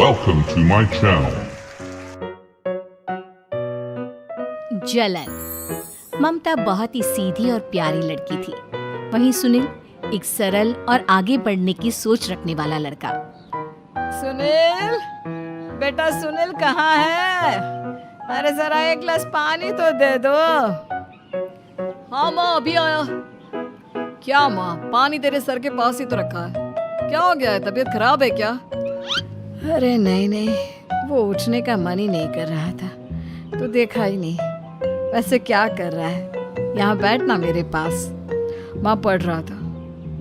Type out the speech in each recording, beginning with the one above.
Welcome to my channel. जलन। ममता बहुत ही सीधी और प्यारी लड़की थी। वहीं सुनील एक सरल और आगे बढ़ने की सोच रखने वाला लड़का। सुनील, बेटा सुनील कहाँ है? अरे जरा एक गिलास पानी तो दे दो। हाँ माँ, अभी आया। क्या माँ, पानी तेरे सर के पास ही तो रखा है। क्या हो गया है, तबीयत खराब है क्या? अरे नहीं नहीं, वो उठने का मन ही नहीं कर रहा था, तो देखा ही नहीं। वैसे क्या कर रहा है? यहाँ बैठ ना मेरे पास। माँ पढ़ रहा था।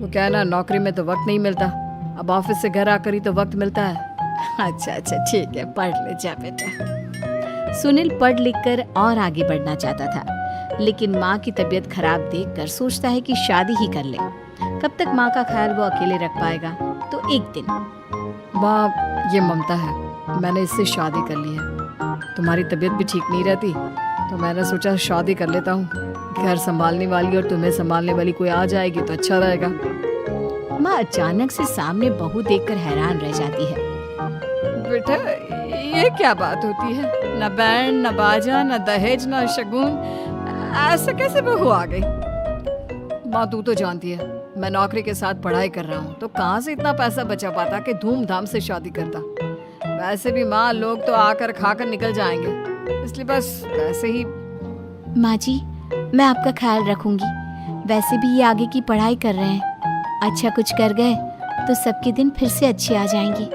वो क्या है ना, नौकरी में तो वक्त नहीं मिलता, अब ऑफिस से घर आकर ही तो वक्त मिलता है। अच्छा अच्छा ठीक है, पढ़ ले जा बेटा। सुनील पढ़ लिख कर और आगे बढ़ना चाहता था, लेकिन माँ की तबीयत खराब देखकर सोचता है कि शादी ही कर ले। कब तक माँ का ख्याल वो अकेले रख पाएगा? तो एक दिन, माँ ये ममता है, मैंने इससे शादी कर ली है। तुम्हारी तबीयत भी ठीक नहीं रहती, तो मैंने सोचा शादी कर लेता हूँ। घर संभालने वाली और तुम्हें संभालने वाली कोई आ जाएगी तो अच्छा रहेगा। माँ अचानक से सामने बहू देखकर हैरान रह जाती है। बेटा ये क्या बात होती है? न बैंड, न बाजा, न दहेज, न शगुन, ऐसे कैसे बहू आ गई? माँ तू तो जानती है, मैं नौकरी के साथ पढ़ाई कर रहा हूँ, तो कहाँ से इतना पैसा बचा पाता कि धूमधाम से शादी करता। वैसे भी माँ, लोग तो आकर खाकर निकल जाएंगे, इसलिए बस वैसे ही। माँ जी, मैं आपका ख्याल रखूंगी। वैसे भी ये आगे की पढ़ाई कर रहे हैं, अच्छा कुछ कर गए तो सबके दिन फिर से अच्छे आ जाएंगे।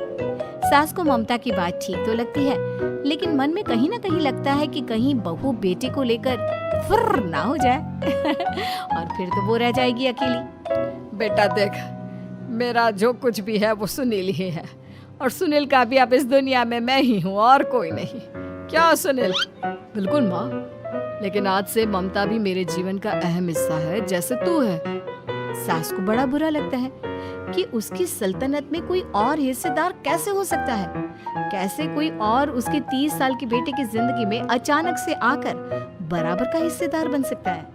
सास को ममता की बात ठीक तो लगती है, लेकिन मन में कहीं ना कहीं लगता है कि कहीं बहू बेटे को लेकर फुर्र ना हो जाए और फिर तो वो रह जाएगी अकेली। बेटा देख, मेरा जो कुछ भी है वो सुनील ही है, और सुनील का भी अब इस दुनिया में मैं ही हूँ और कोई नहीं। क्या सुनील? बिल्कुल माँ, लेकिन आज से ममता भी मेरे जीवन का अहम हिस्सा है, जैसे तू है। सास को बड़ा बुरा लगता है कि उसकी सल्तनत में कोई और हिस्सेदार कैसे हो सकता है। कैसे कोई और उसके 30 साल के बेटे की जिंदगी में अचानक से आकर बराबर का हिस्सेदार बन सकता है।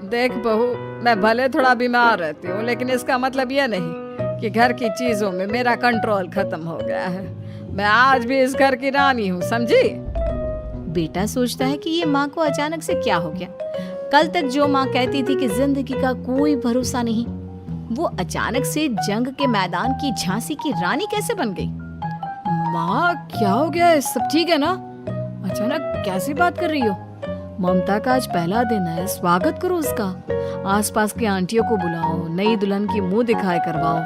देख बहू, मैं भले थोड़ा बीमार रहती हूँ, लेकिन इसका मतलब यह नहीं कि घर की चीजों में मेरा कंट्रोल खत्म हो गया है। मैं आज भी इस घर की रानी हूँ, समझी? बेटा सोचता है कि ये माँ को अचानक से क्या हो गया। कल तक जो माँ कहती थी कि जिंदगी का कोई भरोसा नहीं, वो अचानक से जंग के मैदान की झांसी की रानी कैसे बन गई? माँ क्या हो गया है? सब ठीक है ना? अचानक कैसी बात कर रही हो? ममता का आज पहला दिन है, स्वागत करो उसका। आसपास की आंटियों को बुलाओ, नई दुल्हन की मुंह दिखाई करवाओ।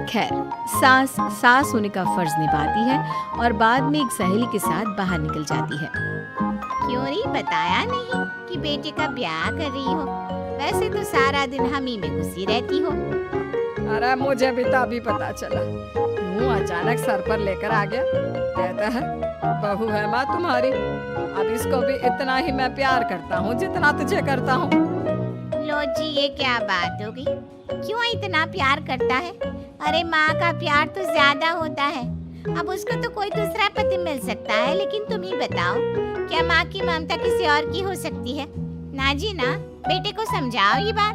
खैर, सास होने का फर्ज निभाती है और बाद में एक सहेली के साथ बाहर निकल जाती है। क्यों नहीं बताया नहीं कि बेटे का ब्याह कर रही हो? वैसे तो सारा दिन हम ही में घुसी रहती हो। अरे मुझे भी तभी पता चला, क्यों अचानक सर पर लेकर आ गया। कहता है बहू है माँ तुम्हारी, अब इसको भी इतना ही मैं प्यार करता हूँ जितना तुझे करता हूँ। लो जी, ये क्या बात हो गई? क्यों इतना प्यार करता है? अरे माँ का प्यार तो ज्यादा होता है। अब उसको तो कोई दूसरा पति मिल सकता है, लेकिन तुम ही बताओ, क्या माँ की ममता किसी और की हो सकती है? ना जी ना, बेटे को समझाओ ये बात।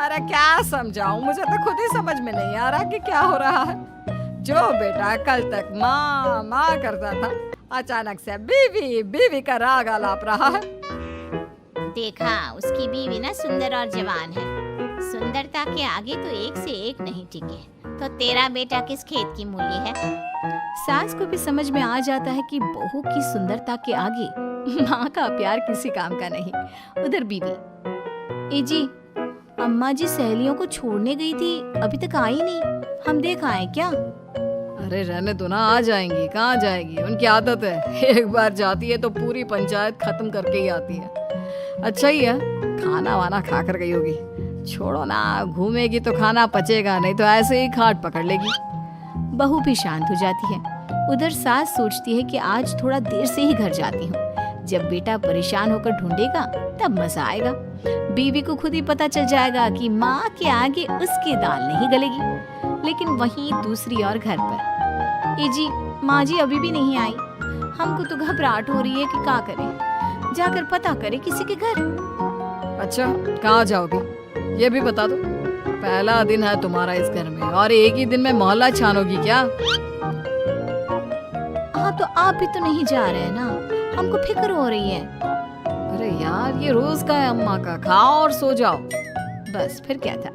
अरे क्या समझाऊं, मुझे तो खुद ही समझ में नहीं आ रहा कि क्या हो रहा है। जो बेटा कल तक माँ माँ करता था, अचानक से बीवी बीवी का राग आलाप रहा है। देखा, उसकी बीवी ना सुंदर और जवान है। सुंदरता के आगे तो एक से एक नहीं टिके, तो तेरा बेटा किस खेत की मूली है? सास को भी समझ में आ जाता है कि बहू की सुंदरता के आगे माँ का प्यार किसी काम का नहीं। उधर बीवी, ए जी, अम्मा जी सहेलियों को छोड़ने गई थी, अभी तक आई नहीं, हम देख आए क्या? अरे रहने दो ना, आ जाएंगी। कहाँ जाएगी, उनकी आदत है, एक बार जाती है तो पूरी पंचायत खत्म करके ही आती है। अच्छा ही है, खाना वाना खा कर गई होगी। छोड़ो ना, घूमेगी तो खाना पचेगा, नहीं तो ऐसे ही खाट पकड़ लेगी। बहू भी शांत हो जाती है। उधर सास सोचती है कि आज थोड़ा देर से ही घर जाती हूँ, जब बेटा परेशान होकर ढूंढेगा तब मजा आएगा। बीवी को खुद ही पता चल जाएगा कि माँ के आगे उसकी दाल नहीं गलेगी। लेकिन वहीं दूसरी ओर घर पर, ए जी, माँ जी अभी भी नहीं आई, हमको तो घबराहट हो रही है कि क्या करें, जाकर पता करें किसी के घर। अच्छा, कहाँ जाओगी ये भी बता दो। पहला दिन है तुम्हारा इस घर में और एक ही दिन में मोहल्ला छानोगी क्या? हाँ तो आप भी तो नहीं जा रहे हैं ना, हमको फिक्र हो रही है। अरे यार ये रोज का है अम्मा का, खाओ और सो जाओ। बस फिर क्या था,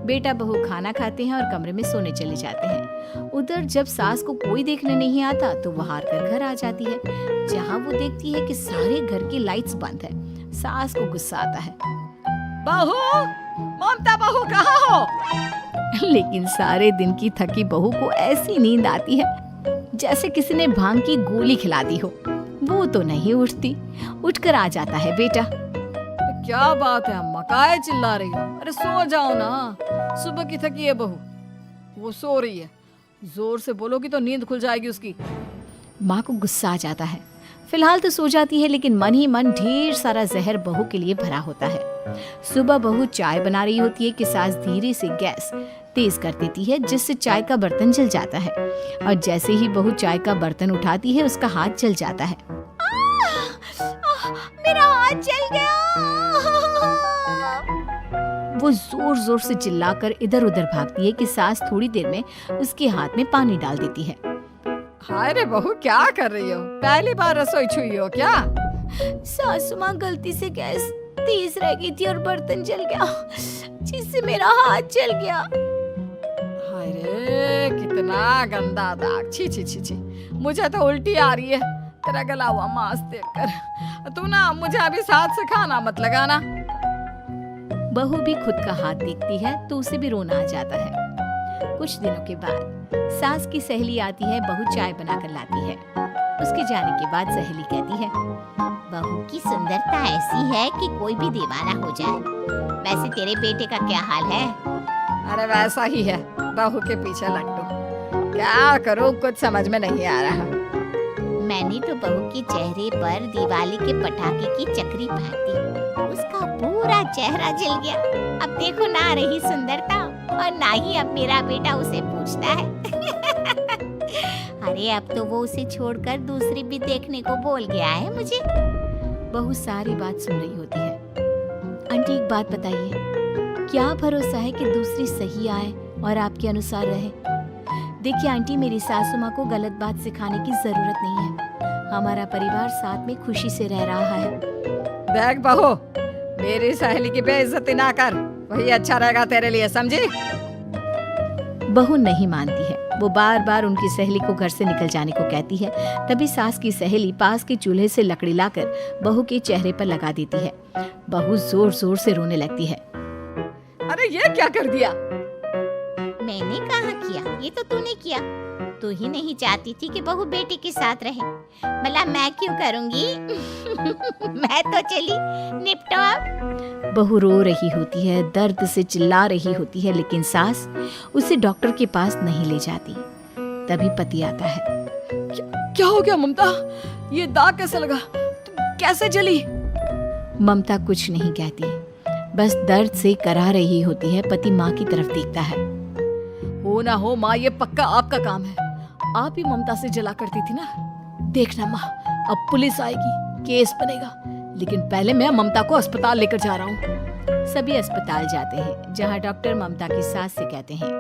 बेटा बहू खाना खाते हैं और कमरे में सोने चले जाते हैं। उधर जब सास को कोई देखने नहीं आता तो वो हार कर घर आ जाती है, जहाँ वो देखती है कि सारे घर की लाइट्स बंद है। सास को गुस्सा आता है। बहू, ममता बहू कहाँ हो? लेकिन सारे दिन की थकी बहू को ऐसी नींद आती है जैसे किसी ने भांग की गोली खिला दी हो। वो तो नहीं उठती, उठकर आ जाता है बेटा। क्या बात है अम्मा, काहे चिल्ला रही हो? अरे सो जाओ ना, सुबह की थकी है बहू, वो सो रही है। जोर से बोलोगी तो नींद खुल जाएगी उसकी। माँ को गुस्सा आ जाता है। फिलहाल तो सो जाती है, लेकिन मन ही मन ढेर सारा जहर बहू के लिए भरा होता है। सुबह बहू चाय बना रही होती है कि सास धीरे से गैस तेज कर देती है, जिससे चाय का बर्तन जल जाता है। और जैसे ही बहू चाय का बर्तन उठाती है उसका हाथ जल जाता है। मेरा हाथ जल गया। वो जोर जोर से चिल्लाकर इधर उधर भागती है कि सास थोड़ी देर में उसके हाथ में पानी डाल देती है। हाय रे बहू, क्या कर रही हो? पहली बार रसोई छुई हो क्या? सासू माँ गलती से गैस तेज रह गई थी और बर्तन जल गया, जिससे मेरा हाथ जल गया। हाय रे, कितना गंदा दाग। छी छी छी छी, मुझे तो उल्टी आ रही है तेरा गला हुआ मांस देखकर। तू ना मुझे अभी साथ से खाना मत लगाना। बहू भी खुद का हाथ देखती है तो उसे भी रोना आ जाता है। कुछ दिनों के बाद सास की सहेली आती है, बहू चाय बनाकर लाती है। उसके जाने के बाद सहेली कहती है, बहू की सुंदरता ऐसी है कि कोई भी दीवाना हो जाए। वैसे तेरे बेटे का क्या हाल है? अरे वैसा ही है, बहू के पीछे लट्टू। क्या करूं, कुछ समझ में नहीं आ रहा। मैंने तो बहू के चेहरे पर दिवाली के पटाखे की चक्री भांति, उसका पूरा चेहरा जल गया। अब देखो ना रही सुंदरता, और ना ही अब मेरा बेटा उसे पूछता है। अरे अब तो वो उसे छोड़कर दूसरी भी देखने को बोल गया है मुझे। बहू सारी बात सुन रही होती है। आंटी एक बात बताइए, क्या भरोसा है कि दूसरी सही आए और आपके अनुसार रहे? देखिए आंटी, मेरी सासू माँ को गलत बात सिखाने की जरूरत नहीं है। हमारा परिवार साथ में खुशी से रह रहा है। देख बहू, मेरी सहेली की बेइज्जती ना कर, वही अच्छा रहेगा तेरे लिए, समझी? बहू नहीं मानती है। वो बार बार उनकी सहेली को घर से निकल जाने को कहती है। तभी सास की सहेली पास के चूल्हे से लकड़ी लाकर बहू के चेहरे पर लगा देती है। बहू जोर जोर से रोने लगती है। अरे ये क्या कर दिया? मैंने कहा किया, ये तो तूने किया। तू ही नहीं चाहती थी कि बहू बेटी के साथ रहे, भला मैं क्यों करूंगी? मैं तो चली, निपटो अब। बहू रो रही होती है, दर्द से चिल्ला रही होती है, लेकिन सास उसे डॉक्टर के पास नहीं ले जाती। तभी पति आता है। क्या हो गया ममता? ये दाग कैसे लगा? तुम कैसे जली? ममता कुछ नहीं कहती, बस दर्द से करा रही होती है। पति माँ की तरफ देखता है। हो ना हो माँ, ये पक्का आपका काम है। आप ही ममता से जला करती थी ना। देखना माँ, अब पुलिस आएगी, केस बनेगा, लेकिन पहले मैं ममता को अस्पताल लेकर जा रहा हूँ। सभी अस्पताल जाते हैं, जहाँ डॉक्टर ममता की सास से कहते हैं,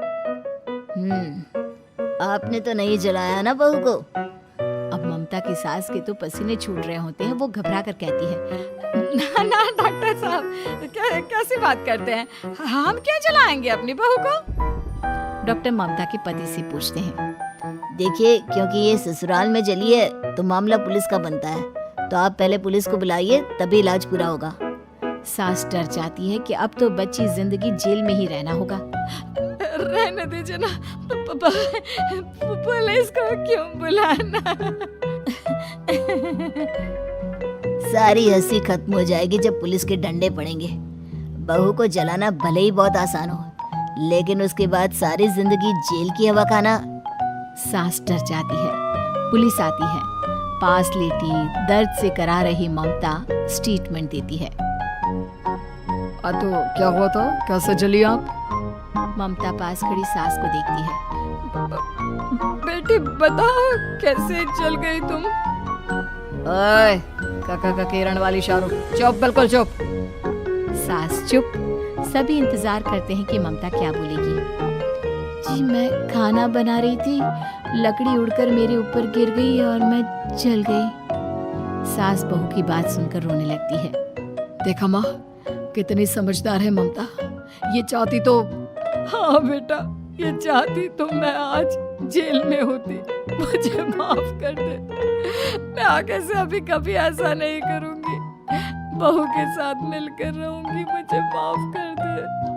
आपने तो नहीं जलाया ना बहू को? अब ममता की सास के तो पसीने छूट रहे होते हैं। वो घबरा कर कहती है, ना ना डॉक्टर साहब, कैसी बात करते हैं? हम क्या जलाएंगे अपनी बहू को? डॉक्टर ममता के पति से पूछते हैं। देखिए, क्योंकि ये ससुराल में जली है तो मामला पुलिस का बनता है, तो आप पहले पुलिस को बुलाइए, तभी इलाज पूरा होगा। सास डर जाती है कि अब तो बच्ची जिंदगी जेल में ही रहना होगा। रहने दीजिए ना, पुलिस को क्यों बुलाना? सारी हंसी खत्म हो जाएगी जब पुलिस के डंडे पड़ेंगे। बहू को जलाना भले ही बहुत आसान हो, लेकिन उसके बाद सारी जिंदगी जेल की हवा खाना। सास डर जाती है। पुलिस आती है। पास लेटी दर्द से करा रही ममता स्टेटमेंट देती है। तो क्या हुआ था? कैसे जली आप? ममता पास खड़ी सास को देखती है। बेटी बताओ, कैसे जल गई तुम? ओए, काका का किरण वाली शाहरुख, चुप, बिल्कुल चुप। सास चुप। सभी इंतजार करते हैं कि ममता क्या बोलेगी। जी मैं खाना बना रही थी, लकड़ी उड़कर मेरे ऊपर गिर गई और मैं जल गई। सास बहू की बात सुनकर रोने लगती है। देखा माँ, कितनी समझदार है ममता। ये चाहती तो, हाँ बेटा, ये चाहती तो मैं आज जेल में होती। मुझे माफ कर दे। मैं आगे से अभी कभी ऐसा नहीं करूंगी। बहू के साथ मिलकर रहूंगी। मुझे माफ कर दे।